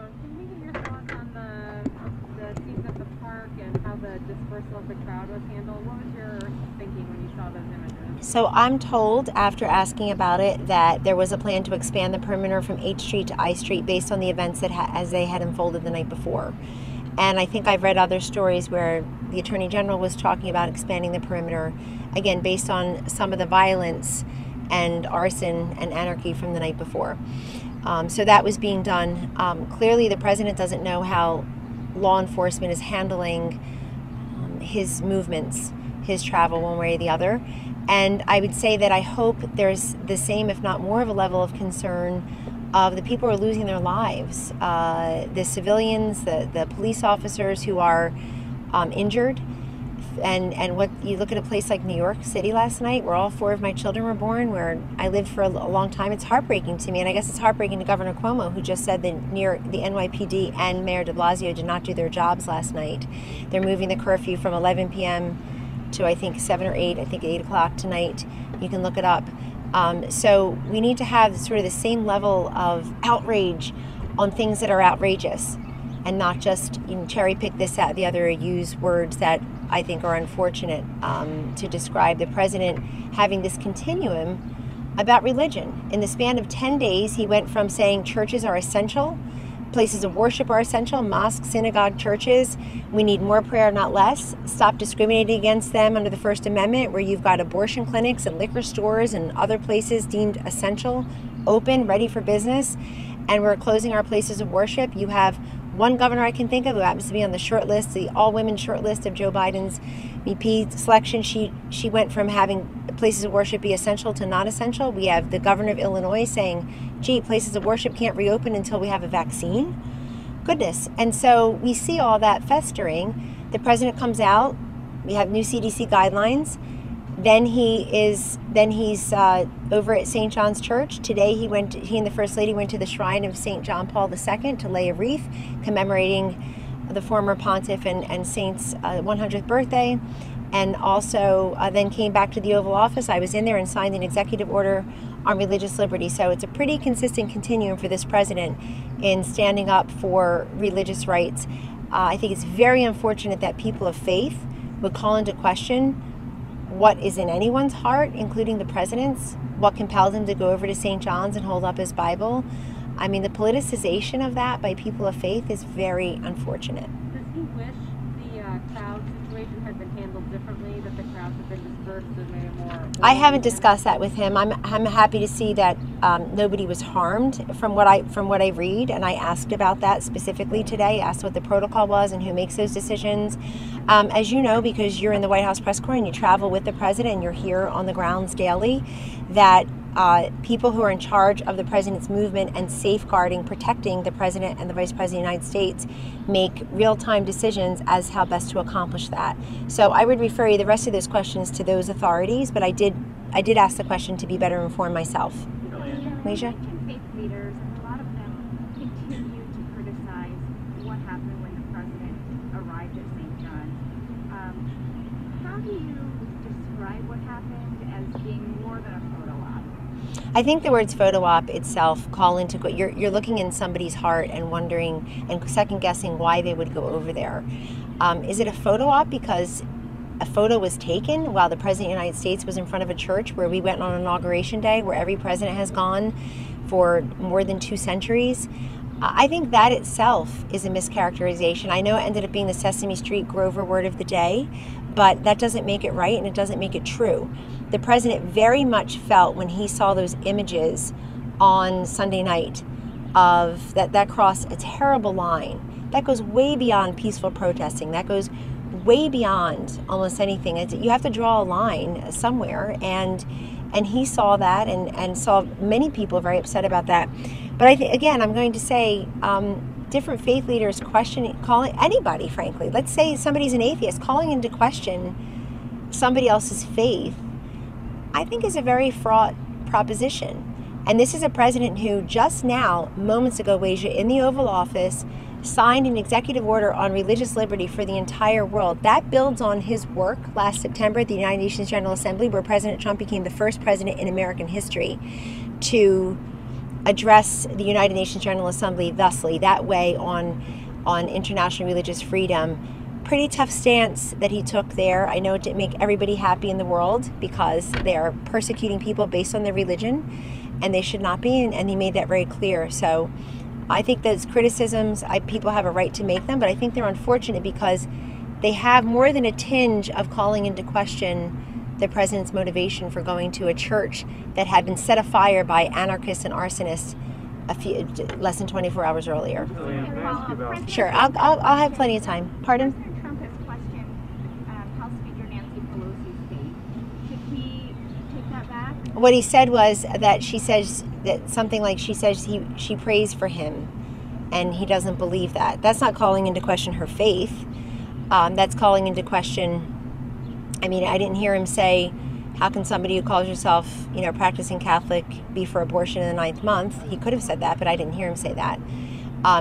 microphone. Can we get your thoughts on the scenes at the park and how the dispersal of the crowd was handled? What was your thinking when you saw those images? So I'm told, after asking about it, that there was a plan to expand the perimeter from H Street to I Street based on the events that as they had unfolded the night before. And I think I've read other stories where the Attorney General was talking about expanding the perimeter, again, based on some of the violence and arson and anarchy from the night before. So that was being done. Clearly, the president doesn't know how law enforcement is handling his movements, his travel one way or the other. And I would say that I hope there's the same, if not more, of a level of concern of the people who are losing their lives, the civilians, the police officers who are injured. And what you look at a place like New York City last night, where all 4 of my children were born, where I lived for a long time, it's heartbreaking to me. And I guess it's heartbreaking to Governor Cuomo, who just said that the NYPD and Mayor de Blasio did not do their jobs last night. They're moving the curfew from 11 p.m. to I think 7 or 8, I think 8 o'clock tonight. You can look it up. So we need to have sort of the same level of outrage on things that are outrageous, and not just cherry pick this, that, the other, use words that I think are unfortunate to describe the president having this continuum about religion. In the span of 10 days, he went from saying churches are essential, places of worship are essential, mosques, synagogue, churches. We need more prayer, not less. Stop discriminating against them under the First Amendment, where you've got abortion clinics and liquor stores and other places deemed essential, open, ready for business, and we're closing our places of worship. You have one governor I can think of who happens to be on the short list, the all-women short list of Joe Biden's VP selection. She went from having places of worship be essential to not essential. We have the governor of Illinois saying, gee, places of worship can't reopen until we have a vaccine. Goodness. And so we see all that festering. The president comes out. We have new CDC guidelines. Then he's over at St. John's Church. Today he and the First Lady went to the shrine of St. John Paul II to lay a wreath commemorating the former pontiff and saint's 100th birthday. And also then came back to the Oval Office. I was in there and signed an executive order on religious liberty. So it's a pretty consistent continuum for this president in standing up for religious rights. I think it's very unfortunate that people of faith would call into question what is in anyone's heart, including the president's, what compelled him to go over to St. John's and hold up his Bible. I mean, the politicization of that by people of faith is very unfortunate. Does he wish the crowd situation had been handled differently, that the crowds had been dispersed and made it more... I haven't discussed that with him. I'm happy to see that nobody was harmed from what I read, and I asked about that specifically today, asked what the protocol was and who makes those decisions. As you know, because you're in the White House press corps and you travel with the president and you're here on the grounds daily, that people who are in charge of the president's movement and safeguarding, protecting the president and the vice president of the United States make real-time decisions as how best to accomplish that. So I would refer you the rest of those questions to those authorities, but I did ask the question to be better informed myself. Maisha? Faith leaders, a lot of them continue to criticize what happened when the president arrived at St. John's. How do you describe what happened as being more than a photo op? I think the words photo op itself call into, you're looking in somebody's heart and wondering and second guessing why they would go over there. Is it a photo op because a photo was taken while the president of the United States was in front of a church where we went on inauguration day, where every president has gone for more than 2 centuries? I think that itself is a mischaracterization. I know it ended up being the Sesame Street Grover word of the day, but that doesn't make it right and it doesn't make it true. The president very much felt when he saw those images on Sunday night of that crossed a terrible line. That goes way beyond peaceful protesting. That goes way beyond almost anything. You have to draw a line somewhere, and he saw that and saw many people very upset about that. But I think, again, I'm going to say different faith leaders calling anybody, frankly. Let's say somebody's an atheist, calling into question somebody else's faith, I think is a very fraught proposition. And this is a president who just now, moments ago, Wasia, in the Oval Office, signed an executive order on religious liberty for the entire world. That builds on his work last September at the United Nations General Assembly, where President Trump became the first president in American history to address the United Nations General Assembly thusly, that way, on international religious freedom. Pretty tough stance that he took there. I know it didn't make everybody happy in the world because they are persecuting people based on their religion, and they should not be, and he made that very clear. So I think those criticisms, people have a right to make them, but I think they're unfortunate because they have more than a tinge of calling into question the president's motivation for going to a church that had been set afire by anarchists and arsonists less than 24 hours earlier. Sure, I'll have plenty of time. Pardon? President Trump has questioned House Speaker Nancy Pelosi's faith. Should we take that back? What he said was that she says that something like she prays for him, and he doesn't believe that. That's not calling into question her faith. That's calling into question. I mean, I didn't hear him say, how can somebody who calls herself, practicing Catholic be for abortion in the 9th month? He could have said that, but I didn't hear him say that.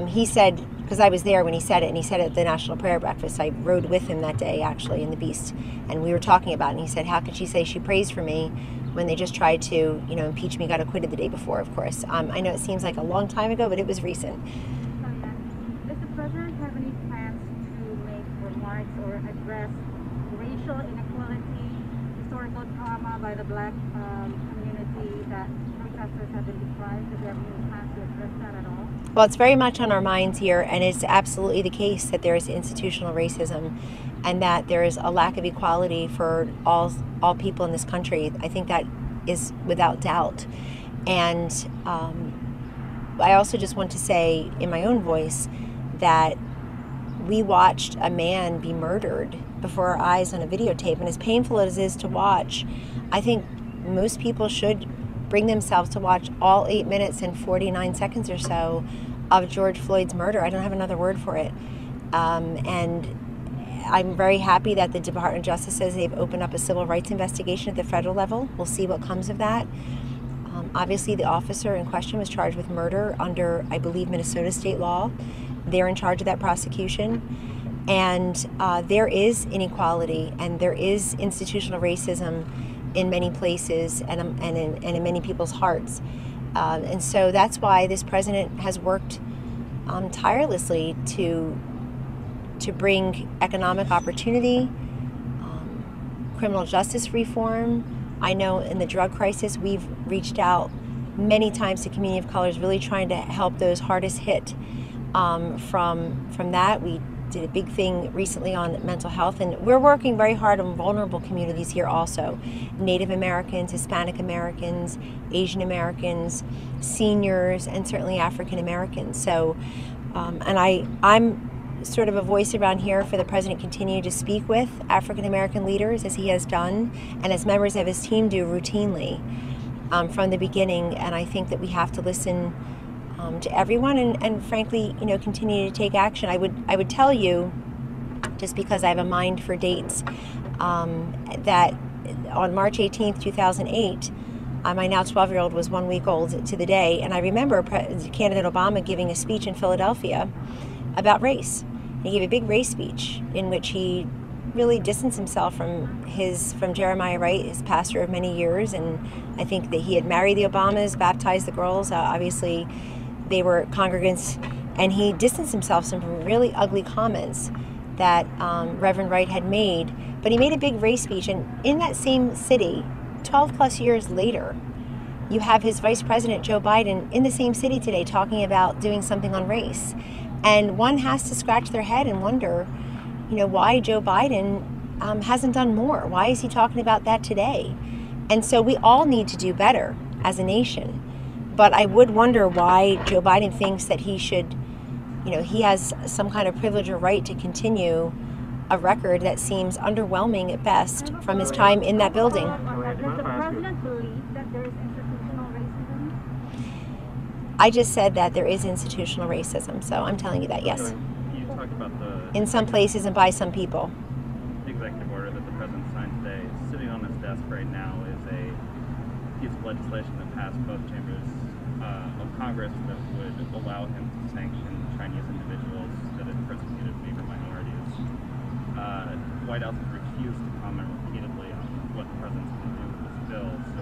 He said, because I was there when he said it, and he said it at the National Prayer Breakfast. I rode with him that day, actually, in the Beast, and we were talking about it, and he said, how could she say she prays for me when they just tried to, impeach me, got acquitted the day before, of course. I know it seems like a long time ago, but it was recent. Does the president have any plans to make remarks or address racial inequality, historical trauma by the black community that protesters have been deprived? Does he have any plans to address that at all? Well, it's very much on our minds here, and it's absolutely the case that there is institutional racism and that there is a lack of equality for all people in this country. I think that is without doubt. And I also just want to say in my own voice that we watched a man be murdered before our eyes on a videotape, and as painful as it is to watch, I think most people should bring themselves to watch all 8 minutes and 49 seconds or so of George Floyd's murder. I don't have another word for it. And I'm very happy that the Department of Justice says they've opened up a civil rights investigation at the federal level. We'll see what comes of that. Obviously, the officer in question was charged with murder under, I believe, Minnesota state law. They're in charge of that prosecution. And there is inequality and there is institutional racism in many places and in many people's hearts. And so that's why this president has worked tirelessly to bring economic opportunity, criminal justice reform. I know in the drug crisis, we've reached out many times to community of colors, really trying to help those hardest hit from that. We did a big thing recently on mental health, and we're working very hard on vulnerable communities here also. Native Americans, Hispanic Americans, Asian Americans, seniors, and certainly African Americans. So, and I'm sort of a voice around here for the president to continue to speak with African American leaders as he has done and as members of his team do routinely from the beginning. And I think that we have to listen to everyone and frankly, continue to take action. I would tell you, just because I have a mind for dates, that on March 18th, 2008, my now 12-year-old was 1 week old to the day, and I remember candidate Obama giving a speech in Philadelphia about race. He gave a big race speech in which he really distanced himself from Jeremiah Wright, his pastor of many years, and I think that he had married the Obamas, baptized the girls. Obviously, they were congregants, and he distanced himself from some really ugly comments that Reverend Wright had made. But he made a big race speech, and in that same city, 12 plus years later, you have his vice president, Joe Biden, in the same city today talking about doing something on race. And one has to scratch their head and wonder, why Joe Biden hasn't done more. Why is he talking about that today? And so we all need to do better as a nation. But I would wonder why Joe Biden thinks that he should, he has some kind of privilege or right to continue a record that seems underwhelming at best from his time in that building. Does the president believe that there is institutional racism? I just said that there is institutional racism, so I'm telling you that, yes. You talked about in some places and by some people. The executive order that the president signed today. Sitting on his desk right now is a piece of legislation that passed both chambers of Congress that would allow him to sanction Chinese individuals that had persecuted neighbor minorities. White House has refused to comment repeatedly on what the president's going to do with this bill. So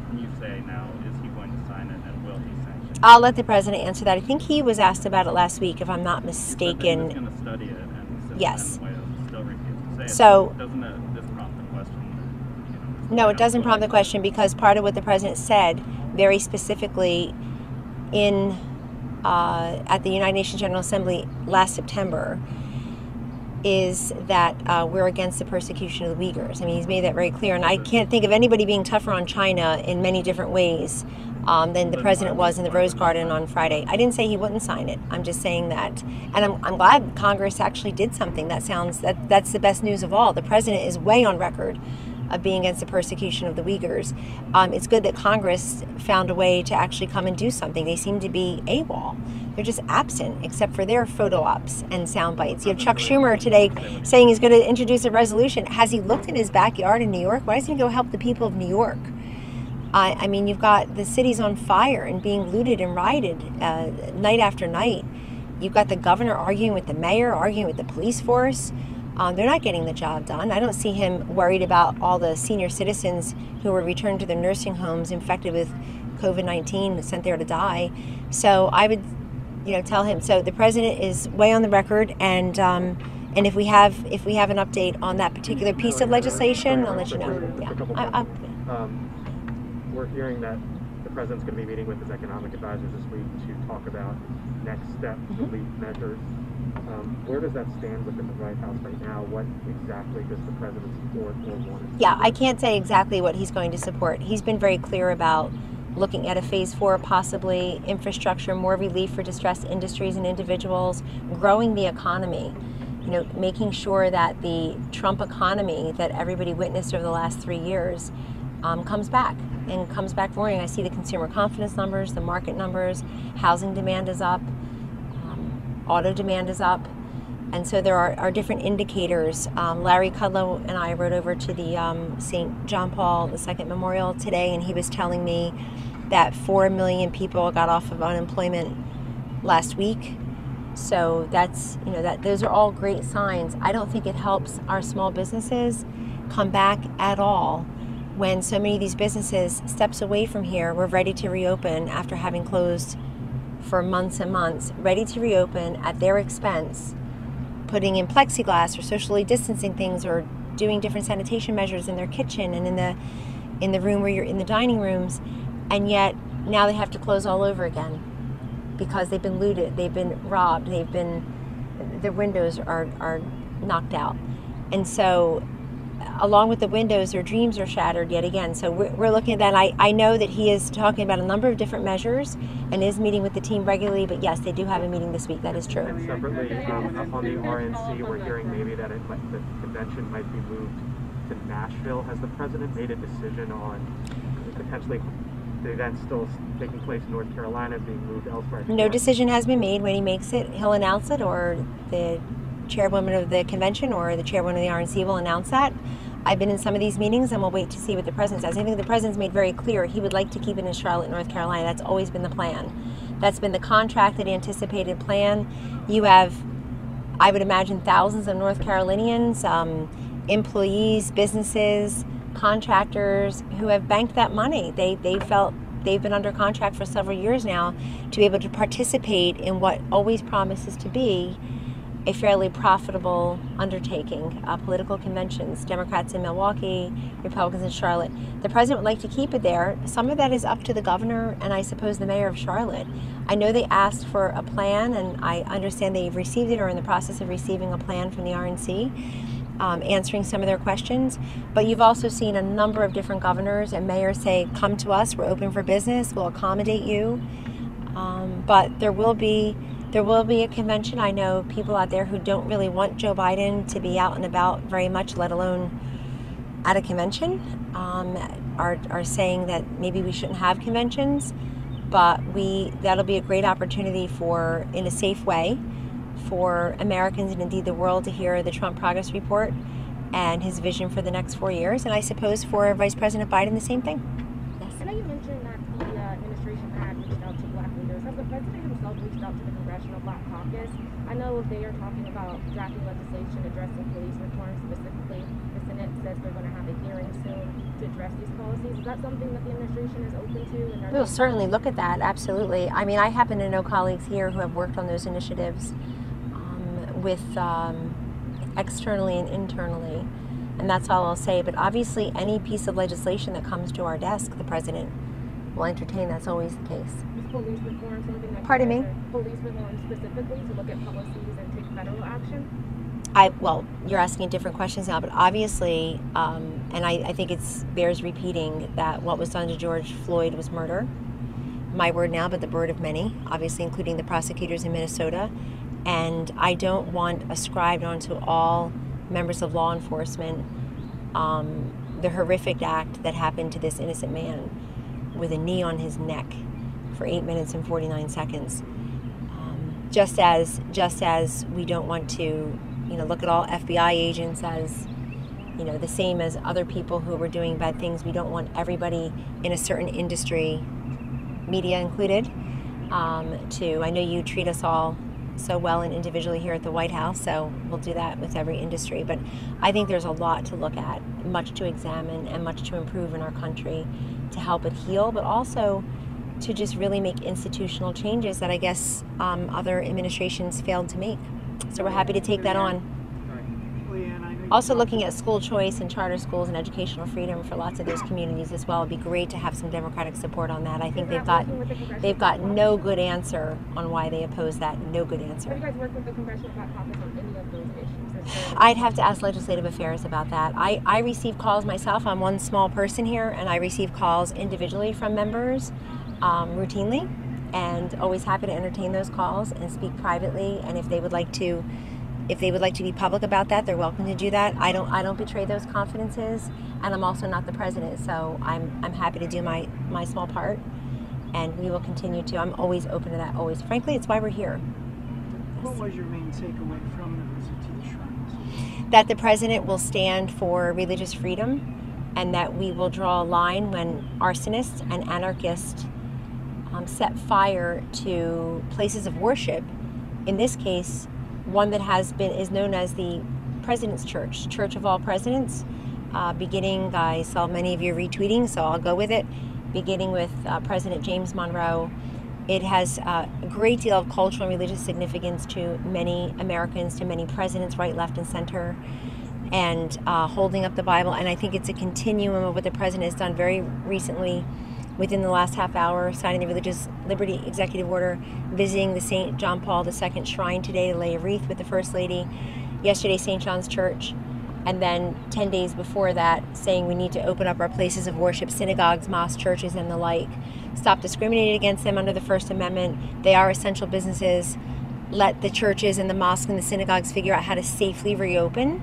can you say now, is he going to sign it and will he sanction I'll let the president answer that. I think he was asked about it last week, if I'm not He was mistaken. going to study it, and since Yes. then, White House still refused to say it. So- doesn't this prompt the question? No, it doesn't prompt the question, because part of what the president said very specifically in at the United Nations General Assembly last September is that we're against the persecution of the Uyghurs. I mean, he's made that very clear, and I can't think of anybody being tougher on China in many different ways than the president was in the Rose Garden on Friday. I didn't say he wouldn't sign it. I'm just saying that, and I'm glad Congress actually did something. That's the best news of all. The president is way on record of being against the persecution of the Uyghurs. It's good that Congress found a way to actually come and do something. They seem to be AWOL. They're just absent, except for their photo ops and sound bites. You have Chuck Schumer today saying he's going to introduce a resolution. Has he looked in his backyard in New York? Why doesn't he go help the people of New York? I mean, you've got the cities on fire and being looted and rioted night after night. You've got the governor arguing with the mayor, arguing with the police force. They're not getting the job done. I don't see him worried about all the senior citizens who were returned to their nursing homes infected with COVID-19, sent there to die. So I would, tell him. So the president is way on the record, and if we have an update on that particular piece of legislation, I'll let you know. Yeah. We're hearing that the president's going to be meeting with his economic advisors this week to talk about next steps, relief measures. Where does that stand within the White House right now? What exactly does the president support or want? Yeah, I can't say exactly what he's going to support. He's been very clear about looking at a phase 4, possibly infrastructure, more relief for distressed industries and individuals, growing the economy, making sure that the Trump economy that everybody witnessed over the last 3 years comes back roaring. I see the consumer confidence numbers, the market numbers, housing demand is up, auto demand is up. And so there are different indicators. Larry Kudlow and I rode over to the St. John Paul II Memorial today, and he was telling me that 4 million people got off of unemployment last week. So that's, those are all great signs. I don't think it helps our small businesses come back at all when so many of these businesses steps away from here were ready to reopen after having closed for months and months, ready to reopen at their expense, putting in plexiglass or socially distancing things or doing different sanitation measures in their kitchen and in the room where you're in the dining rooms, and yet now they have to close all over again because they've been looted, they've been robbed, their windows are knocked out. And so along with the windows, their dreams are shattered yet again. So we're looking at that. I know that he is talking about a number of different measures and is meeting with the team regularly, but yes, they do have a meeting this week. That is true. And separately, on the RNC, we're hearing maybe that the convention might be moved to Nashville. Has the president made a decision on potentially the event still taking place in North Carolina being moved elsewhere? No decision has been made. When he makes it, he'll announce it, or the chairwoman of the convention or the chairwoman of the RNC will announce that. I've been in some of these meetings, and we'll wait to see what the president says. I think the president's made very clear he would like to keep it in Charlotte, North Carolina. That's always been the plan. That's been the contracted, anticipated plan. You have, I would imagine, thousands of North Carolinians, employees, businesses, contractors who have banked that money. They felt they've been under contract for several years now to be able to participate in what always promises to be a fairly profitable undertaking. Political conventions, Democrats in Milwaukee, Republicans in Charlotte. The president would like to keep it there. Some of that is up to the governor and I suppose the mayor of Charlotte. I know they asked for a plan, and I understand they've received it or are in the process of receiving a plan from the RNC, answering some of their questions. But you've also seen a number of different governors and mayors say, come to us, we're open for business, we'll accommodate you. But there will be a convention. I know people out there who don't really want Joe Biden to be out and about very much, let alone at a convention, are saying that maybe we shouldn't have conventions, but that'll be a great opportunity for, in a safe way, for Americans and indeed the world to hear the Trump Progress Report and his vision for the next 4 years, and I suppose for Vice President Biden the same thing. Yes. I know you mentioned that the administration had reached out to black leaders. Has the president himself reached out to the Congressional Black Caucus? I know they are talking about drafting legislation addressing police reform, specifically the Senate Senate says they're going to have a hearing soon to address these policies. Is that something that the administration is open to? And We'll certainly look at that, absolutely. I mean, I happen to know colleagues here who have worked on those initiatives with externally and internally, and that's all I'll say. But obviously, any piece of legislation that comes to our desk, the president will entertain. That's always the case. Is police reform something that Pardon me? Police reform specifically to look at policies and take federal action? Well, you're asking different questions now, but obviously, and I think it bears repeating that what was done to George Floyd was murder. My word now, but the word of many, obviously including the prosecutors in Minnesota. And I don't want ascribed onto all members of law enforcement the horrific act that happened to this innocent man with a knee on his neck for 8 minutes and 49 seconds. Just as we don't want to look at all FBI agents as, the same as other people who were doing bad things. We don't want everybody in a certain industry, media included, I know you treat us all so well and individually here at the White House, so we'll do that with every industry. But I think there's a lot to look at, much to examine, and much to improve in our country to help it heal, but also to just really make institutional changes that I guess other administrations failed to make. So we're happy to take that on. Also looking at school choice and charter schools and educational freedom for lots of those communities as well. It'd be great to have some Democratic support on that. I think they've got no good answer on why they oppose that. No good answer. Have you guys worked with the Congressional Black Caucus on any of those issues? I'd have to ask Legislative Affairs about that. I receive calls myself. I'm one small person here, and I receive calls individually from members routinely, and always happy to entertain those calls and speak privately. And if they would like to be public about that, they're welcome to do that. I don't betray those confidences, and I'm also not the president, so I'm happy to do my small part, and we will continue to. I'm always open to that, always. Frankly, it's why we're here. What was your main takeaway from the visit to the shrines? That the president will stand for religious freedom, and that we will draw a line when arsonists and anarchists set fire to places of worship. In this case, one that is known as the President's Church, Church of All Presidents, beginning, I saw many of you retweeting, so I'll go with it, beginning with President James Monroe. It has a great deal of cultural and religious significance to many Americans, to many presidents, right, left, and center, and holding up the Bible. And I think it's a continuum of what the president has done very recently, within the last half hour, signing the Religious Liberty Executive Order, visiting the St. John Paul II Shrine today to lay a wreath with the First Lady, yesterday St. John's Church, and then 10 days before that saying we need to open up our places of worship, synagogues, mosques, churches, and the like. Stop discriminating against them under the First Amendment. They are essential businesses. Let the churches and the mosques and the synagogues figure out how to safely reopen.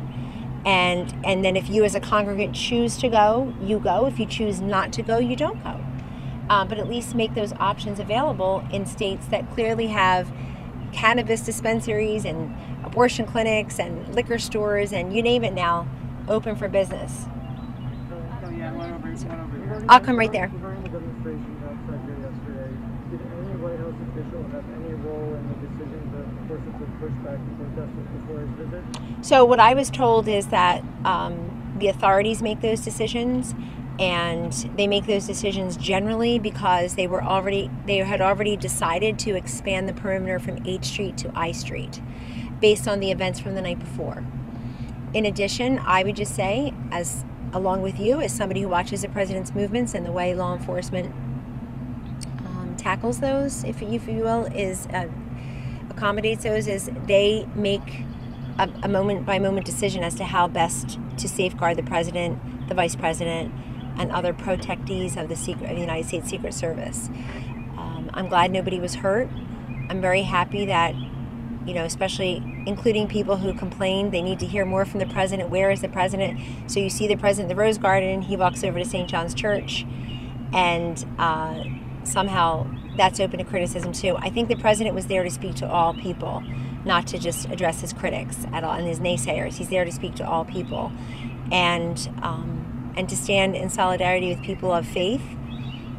And then if you as a congregant choose to go, you go. If you choose not to go, you don't go. But at least make those options available in states that clearly have cannabis dispensaries and abortion clinics and liquor stores and you name it now, open for business. I'll come right there. Regarding the demonstration outside here yesterday, did any White House official have any role in the decision to force it to push back the protesters before his visit? So what I was told is that the authorities make those decisions. And they make those decisions generally because they had already decided to expand the perimeter from H Street to I Street based on the events from the night before. In addition, I would just say, along with you, as somebody who watches the president's movements and the way law enforcement tackles those, if you will, accommodates those, is they make a moment-by-moment decision as to how best to safeguard the president, the vice president, and other protectees of the United States Secret Service. I'm glad nobody was hurt. I'm very happy that, especially including people who complained they need to hear more from the president. Where is the president? So you see the president in the Rose Garden, he walks over to St. John's Church, and somehow that's open to criticism too. I think the president was there to speak to all people, not to just address his critics at all and his naysayers. He's there to speak to all people. And to stand in solidarity with people of faith,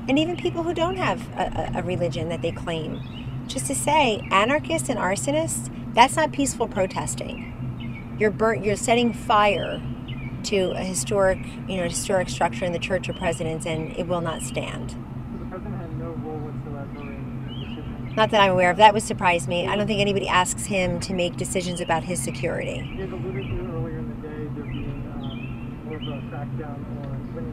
and even people who don't have a religion that they claim. Just to say, anarchists and arsonists, that's not peaceful protesting. You're setting fire to a historic structure in the Church of Presidents, and it will not stand. So the president had no role whatsoever in the decision. Not that I'm aware of. That would surprise me. I don't think anybody asks him to make decisions about his security. He had alluded to earlier in the day there being more of a crackdown on, when in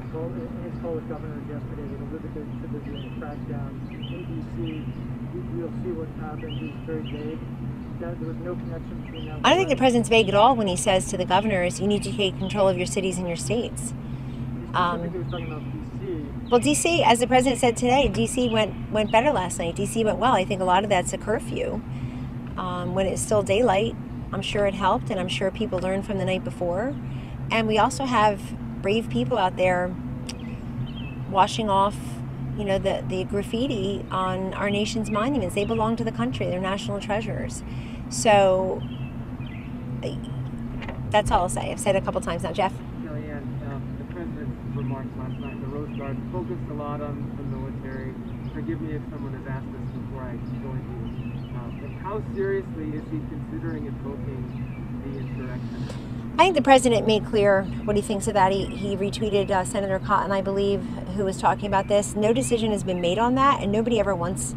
his call with governors yesterday, they alluded to there being a crackdown in D.C. We'll see what happens. He's very vague. There was no connection between that. I don't think the president's vague at all when he says to the governors, you need to take control of your cities and your states. He specifically was talking about D.C. Well, D.C., as the president said today, D.C. went better last night. D.C. went well. I think a lot of that's a curfew. When it's still daylight, I'm sure it helped, and I'm sure people learned from the night before. And we also have brave people out there washing off, the graffiti on our nation's monuments. They belong to the country. They're national treasures. So that's all I'll say. I've said it a couple times now. Jeff? Kellyanne, the president's remarks last night in the Rose Garden focused a lot on the military. Forgive me if someone has asked this before I joined you. But how seriously is he considering invoking the insurrection? I think the president made clear what he thinks of that. He retweeted Senator Cotton, I believe, who was talking about this. No decision has been made on that, and nobody ever wants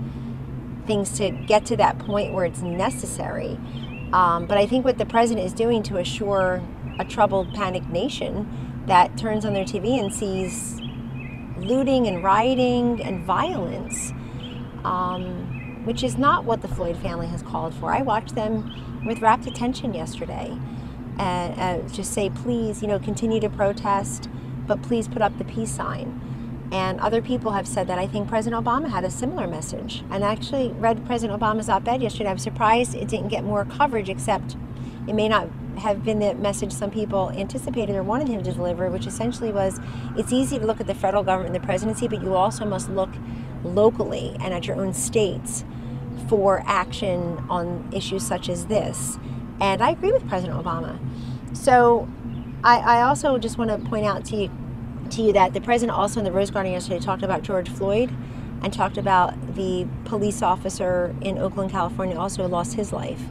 things to get to that point where it's necessary. But I think what the president is doing to assure a troubled, panicked nation that turns on their TV and sees looting and rioting and violence, which is not what the Floyd family has called for. I watched them with rapt attention yesterday. And just say, please, continue to protest, but please put up the peace sign. And other people have said that. I think President Obama had a similar message. And I actually read President Obama's op-ed yesterday. I'm surprised it didn't get more coverage, except it may not have been the message some people anticipated or wanted him to deliver, which essentially was, it's easy to look at the federal government and the presidency, but you also must look locally and at your own states for action on issues such as this. And I agree with President Obama. So I also just want to point out to you that the president also in the Rose Garden yesterday talked about George Floyd and talked about the police officer in Oakland, California, also lost his life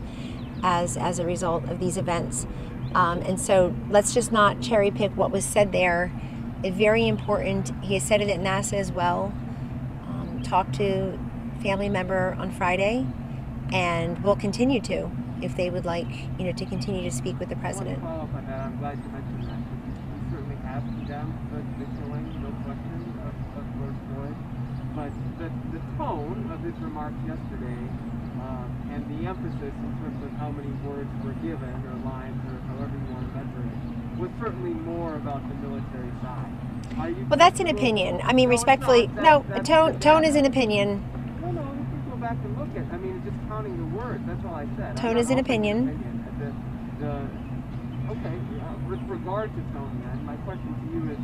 as a result of these events. And so let's just not cherry pick what was said there. It's very important. He has said it at NASA as well. Talked to family member on Friday, and will continue to, if they would like, to continue to speak with the president. I want to follow up on that. I'm glad you mentioned that. We certainly have condemned the killing, no question, of George Floyd. But the tone of his remarks yesterday and the emphasis in terms of how many words were given, or lines, or however you want to measure it, was certainly more about the military side. Well, that's an opinion. I mean, respectfully, tone is an opinion. No, we can go back and look at. I mean, just counting the words. That's all I said. Tone is an opinion. Okay. With regard to tone, then, my question to you is: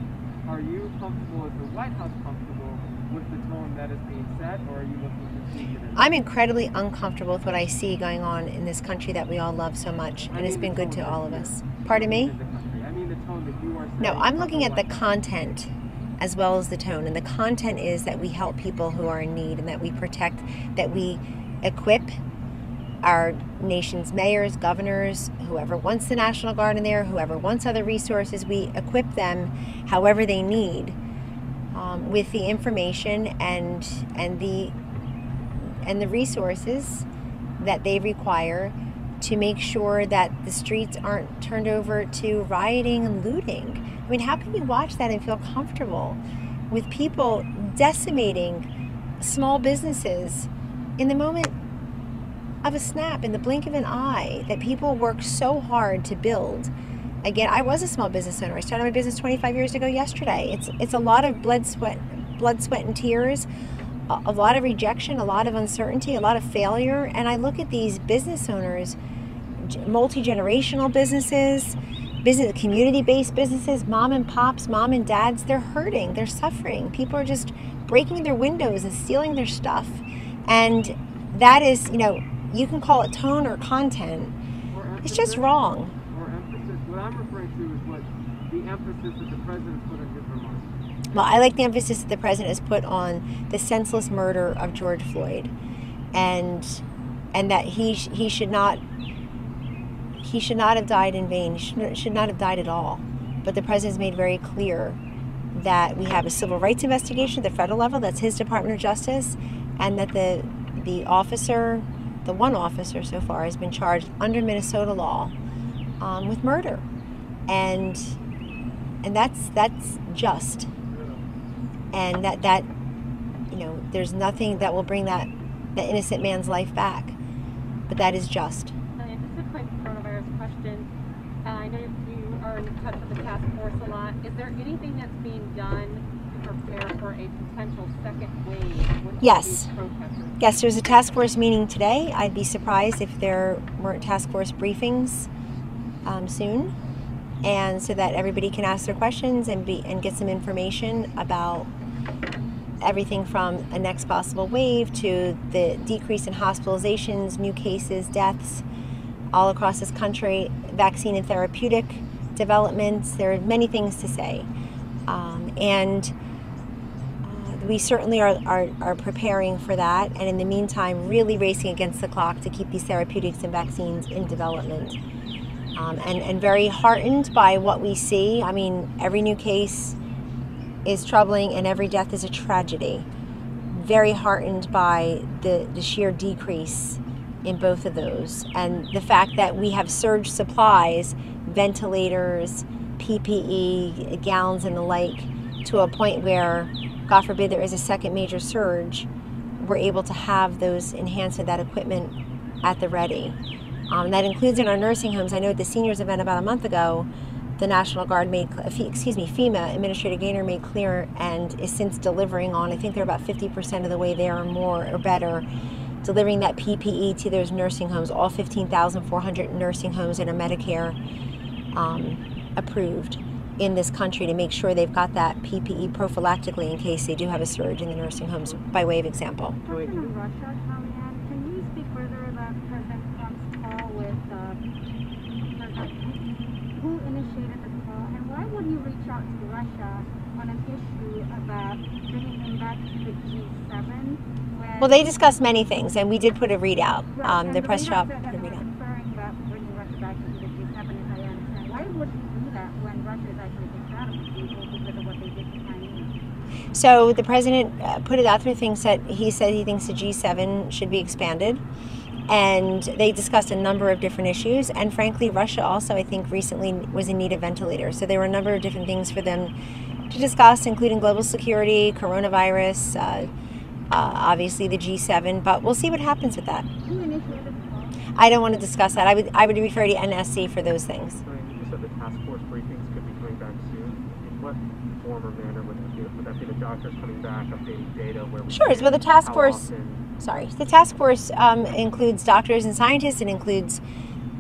are you comfortable? Is the White House comfortable with the tone that is being set, or are you looking to see it? I'm incredibly uncomfortable with what I see going on in this country that we all love so much, and it's been good to all of us. Pardon me? I mean the tone that you are saying. No, I'm looking at the content as well as the tone. And the content is that we help people who are in need, and that we protect, that we equip our nation's mayors, governors, whoever wants the National Guard in there, whoever wants other resources, we equip them however they need with the information and the resources that they require to make sure that the streets aren't turned over to rioting and looting. I mean, how can you watch that and feel comfortable with people decimating small businesses in the moment of a snap, in the blink of an eye, that people work so hard to build? Again, I was a small business owner. I started my business 25 years ago yesterday. It's a lot of blood, sweat, and tears, a lot of rejection, a lot of uncertainty, a lot of failure. And I look at these business owners, multi-generational businesses, community-based businesses, mom and pops, mom and dads, they're hurting, they're suffering. People are just breaking their windows and stealing their stuff. And that is, you can call it tone or content. It's just wrong. Or emphasis. What I'm referring to is what the emphasis that the president put in his remarks. Well, I like the emphasis that the president has put on the senseless murder of George Floyd, and that he should not have died in vain. He should not have died at all. but the president's made very clear that we have a civil rights investigation at the federal level, that's his Department of Justice, and that the officer, the one officer so far, has been charged under Minnesota law with murder. And that's just. And that you know, there's nothing that will bring that innocent man's life back, but that is just. Just a quick coronavirus question. I know you are in touch with the task force a lot. Is there anything that's being done to prepare for a potential second wave with Yes. these protesters? Yes, there's a task force meeting today. I'd be surprised if there weren't task force briefings soon, and so that everybody can ask their questions and get some information about everything from a next possible wave to the decrease in hospitalizations, new cases, deaths all across this country, vaccine and therapeutic developments. There are many things to say. And we certainly are preparing for that, and in the meantime really racing against the clock to keep these therapeutics and vaccines in development. And very heartened by what we see. I mean, every new case is troubling and every death is a tragedy. Very heartened by the sheer decrease in both of those, and the fact that we have surge supplies, ventilators, PPE, gowns and the like, to a point where, God forbid, there is a second major surge, we're able to have those enhanced with that equipment at the ready. That includes in our nursing homes. I know at the seniors event about a month ago, the National Guard FEMA, Administrator Gaynor made clear and is since delivering on, I think they're about 50% of the way there or more or better, delivering that PPE to those nursing homes, all 15,400 nursing homes that are Medicare approved in this country, to make sure they've got that PPE prophylactically in case they do have a surge in the nursing homes, by way of example. Question on Russia, Kellyanne. Can you speak further about President Trump's call with who initiated the call, and why would he reach out to Russia on an issue about bringing him back to the G7? Well, they discussed many things, and we did put a readout. Right, the press shop put a readout. referring about bringing Russia back into the G7, as I understand. Why would he do that when Russia is actually compatible with people because of what they did to Chinese? So the president put it out through things that he said he thinks the G7 should be expanded. And they discussed a number of different issues. And frankly, Russia also, I think, recently was in need of ventilators. So there were a number of different things for them to discuss, including global security, coronavirus, obviously the G7. But we'll see what happens with that. Who initiated the call? I don't want to discuss that. I would refer to NSC for those things. You said the task force briefings could be coming back soon. In what form or manner would that be? Would that be the doctors coming back, updating data? Where we Sure. Well, the task force. The task force includes doctors and scientists. It includes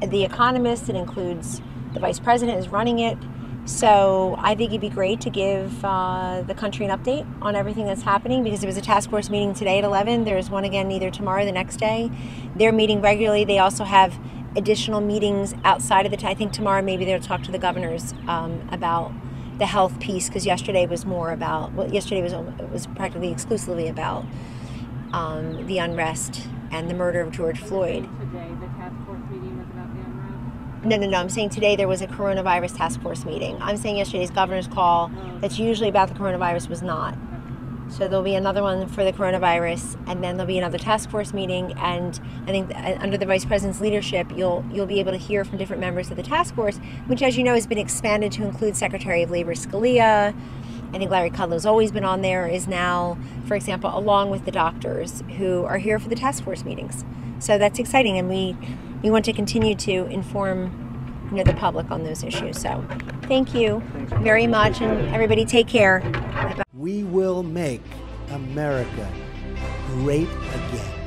the economists. It includes the vice president is running it. So I think it'd be great to give the country an update on everything that's happening, because there was a task force meeting today at 11. There's one again either tomorrow or the next day. They're meeting regularly. They also have additional meetings outside of the I think tomorrow maybe they'll talk to the governors about the health piece, because yesterday was more about, well, yesterday was practically exclusively about the unrest and the murder of George Floyd. Today, the task force meeting was about the unrest? No. I'm saying today there was a coronavirus task force meeting. I'm saying yesterday's governor's call that's usually about the coronavirus was not. So there'll be another one for the coronavirus, and then there'll be another task force meeting. And I think under the vice president's leadership, you'll be able to hear from different members of the task force, which, as you know, has been expanded to include Secretary of Labor Scalia. I think Larry Kudlow's always been on there, is now, for example, along with the doctors who are here for the task force meetings. So that's exciting, and we want to continue to inform the public on those issues. So thank you very much, and everybody take care. We will make America great again.